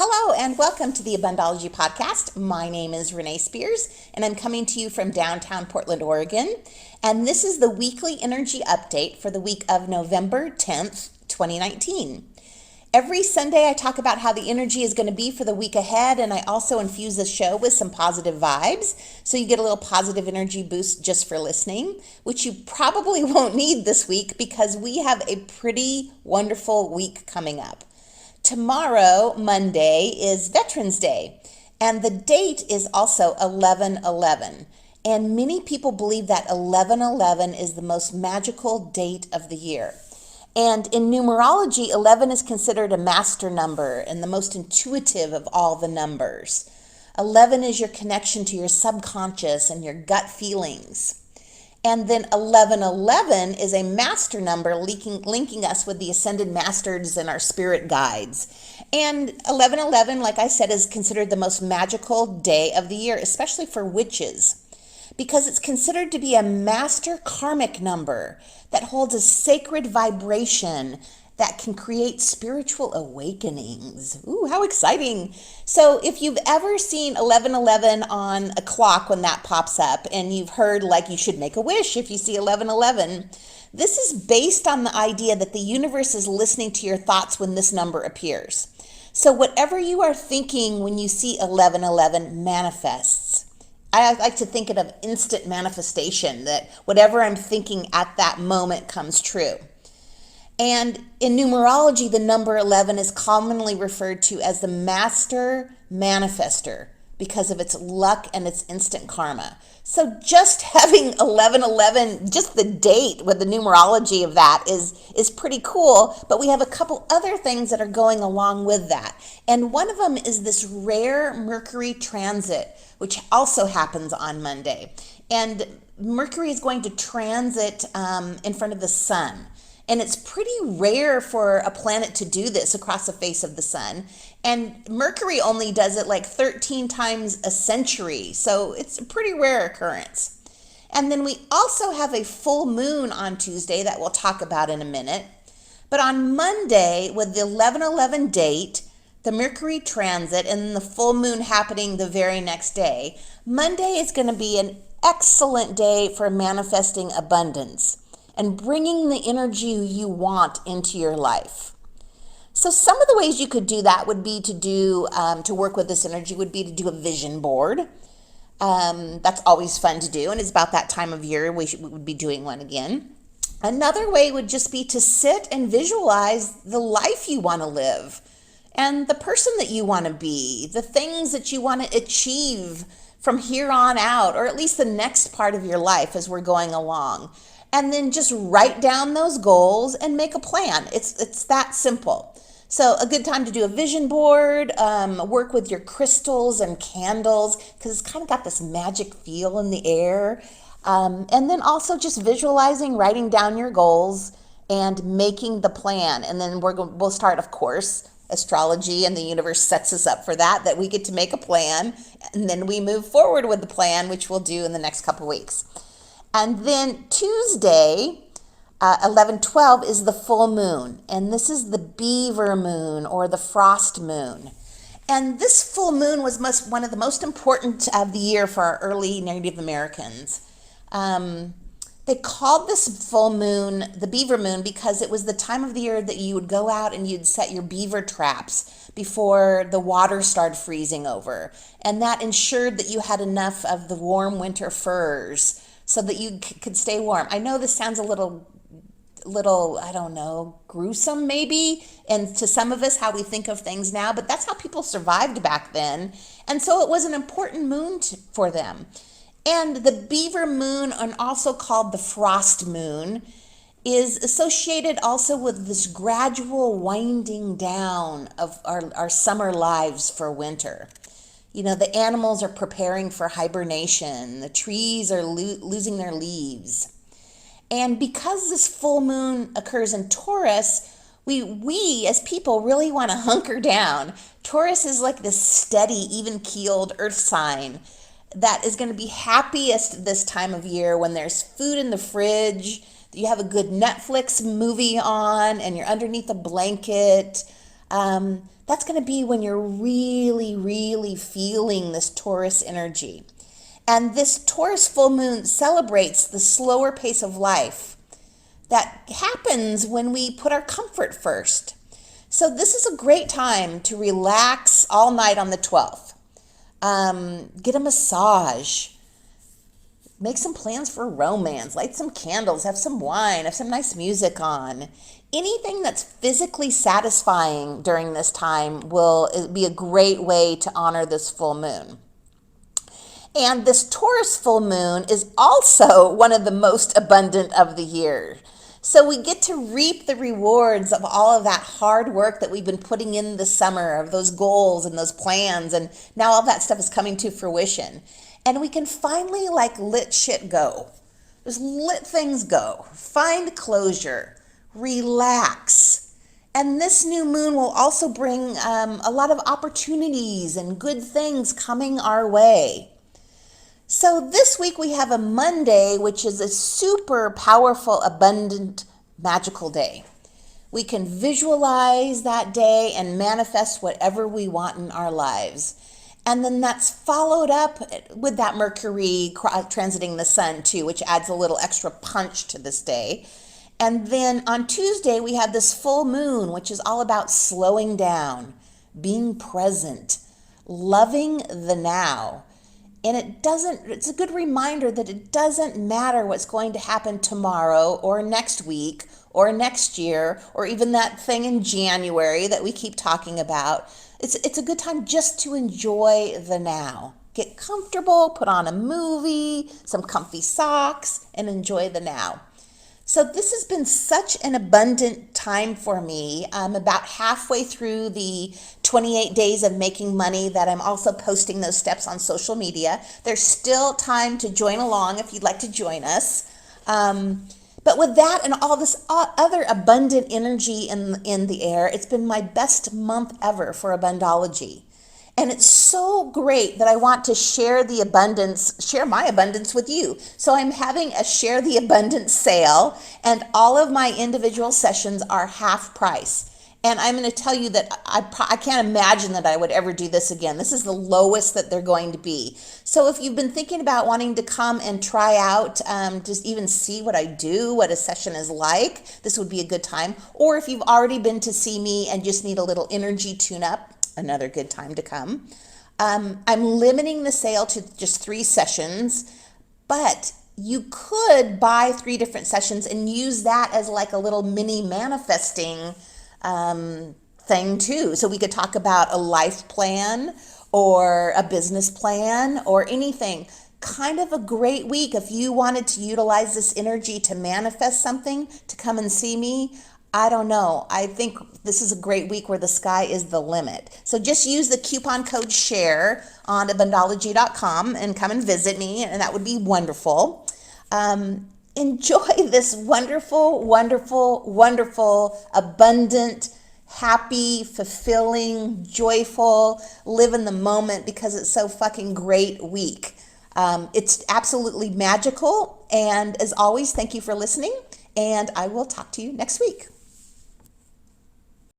Hello and welcome to the Abundology podcast. My name is Renee Spears and I'm coming to you from downtown Portland, Oregon. And this is the weekly energy update for the week of November 10th, 2019. Every Sunday I talk about how the energy is going to be for the week ahead, and I also infuse the show with some positive vibes so you get a little positive energy boost just for listening, which you probably won't need this week because we have a pretty wonderful week coming up. Tomorrow, Monday, is Veterans Day, and the date is also 11/11. And many people believe that 11/11 is the most magical date of the year. And in numerology, 11 is considered a master number and the most intuitive of all the numbers. 11 is your connection to your subconscious and your gut feelings. And then 1111 is a master number linking us with the ascended masters and our spirit guides. And 1111, like I said, is considered the most magical day of the year, especially for witches, because it's considered to be a master karmic number that holds a sacred vibration that can create spiritual awakenings. Ooh, how exciting. So if you've ever seen 1111 on a clock when that pops up and you've heard like you should make a wish if you see 1111, this is based on the idea that the universe is listening to your thoughts when this number appears. So whatever you are thinking when you see 1111 manifests. I like to think of instant manifestation, that whatever I'm thinking at that moment comes true. And in numerology, the number 11 is commonly referred to as the master manifester because of its luck and its instant karma. So just having 1111, just the date with the numerology of that is pretty cool, but we have a couple other things that are going along with that. And one of them is this rare Mercury Transit, which also happens on Monday. And Mercury is going to transit in front of the sun. And it's pretty rare for a planet to do this across the face of the sun. And Mercury only does it like 13 times a century. So it's a pretty rare occurrence. And then we also have a full moon on Tuesday that we'll talk about in a minute. But on Monday, with the 11/11 date, the Mercury transit, and the full moon happening the very next day, Monday is going to be an excellent day for manifesting abundance and bringing the energy you want into your life. So some of the ways you could do that would be to to work with this energy would be to do a vision board. That's always fun to do, and it's about that time of year we would be doing one again. Another way would just be to sit and visualize the life you want to live and the person that you want to be, the things that you want to achieve from here on out, or at least the next part of your life as we're going along. And then just write down those goals and make a plan. It's that simple. So a good time to do a vision board, work with your crystals and candles, because it's kind of got this magic feel in the air. And then also just visualizing, writing down your goals and making the plan. And then we'll start, of course, astrology and the universe sets us up for that we get to make a plan. And then we move forward with the plan, which we'll do in the next couple weeks. And then Tuesday, 11/12, is the full moon. And this is the Beaver Moon or the Frost Moon. And this full moon was one of the most important of the year for our early Native Americans. They called this full moon the Beaver Moon because it was the time of the year that you would go out and you'd set your beaver traps before the water started freezing over. And that ensured that you had enough of the warm winter furs so that you could stay warm. I know this sounds a little, I don't know, gruesome maybe, and to some of us how we think of things now, but that's how people survived back then. And so it was an important moon for them. And the Beaver Moon, and also called the Frost Moon, is associated also with this gradual winding down of our summer lives for winter. You know, the animals are preparing for hibernation. The trees are losing their leaves. And because this full moon occurs in Taurus, we as people really want to hunker down. Taurus is like this steady, even-keeled earth sign that is going to be happiest this time of year when there's food in the fridge, you have a good Netflix movie on, and you're underneath a blanket. that's going to be when you're really, really feeling this Taurus energy. And this Taurus full moon celebrates the slower pace of life that happens when we put our comfort first. So this is a great time to relax all night on the 12th. Get a massage. Make some plans for romance. Light some candles. Have some wine. Have some nice music on. Anything that's physically satisfying during this time will be a great way to honor this full moon. And this Taurus full moon is also one of the most abundant of the year. So we get to reap the rewards of all of that hard work that we've been putting in the summer, of those goals and those plans, and now all that stuff is coming to fruition. And we can finally let shit go. Just let things go. Find closure. Relax. And this new moon will also bring a lot of opportunities and good things coming our way. So this week we have a Monday, which is a super powerful, abundant, magical day. We can visualize that day and manifest whatever we want in our lives. And then that's followed up with that Mercury transiting the sun too, which adds a little extra punch to this day. And then on Tuesday, we have this full moon, which is all about slowing down, being present, loving the now. And it's a good reminder that it doesn't matter what's going to happen tomorrow or next week or next year or even that thing in January that we keep talking about. It's a good time just to enjoy the now. Get comfortable, put on a movie, some comfy socks, and enjoy the now. So this has been such an abundant time for me. I'm about halfway through the 28 days of making money that I'm also posting those steps on social media. There's still time to join along if you'd like to join us. But with that and all this other abundant energy in the air, it's been my best month ever for Abundology. And it's so great that I want to share my abundance with you. So I'm having a Share the Abundance sale, and all of my individual sessions are half price. And I'm going to tell you that I can't imagine that I would ever do this again. This is the lowest that they're going to be. So if you've been thinking about wanting to come and try out, just even see what I do, what a session is like, this would be a good time. Or if you've already been to see me and just need a little energy tune-up, another good time to come. I'm limiting the sale to just 3 sessions, but you could buy 3 different sessions and use that as like a little mini manifesting thing too. So we could talk about a life plan or a business plan or anything. Kind of a great week if you wanted to utilize this energy to manifest something, to come and see me. I don't know. I think this is a great week where the sky is the limit. So just use the coupon code SHARE on Abundology.com and come and visit me, and that would be wonderful. Enjoy this wonderful, wonderful, wonderful, abundant, happy, fulfilling, joyful, live in the moment because it's so fucking great week. It's absolutely magical. And as always, thank you for listening, and I will talk to you next week.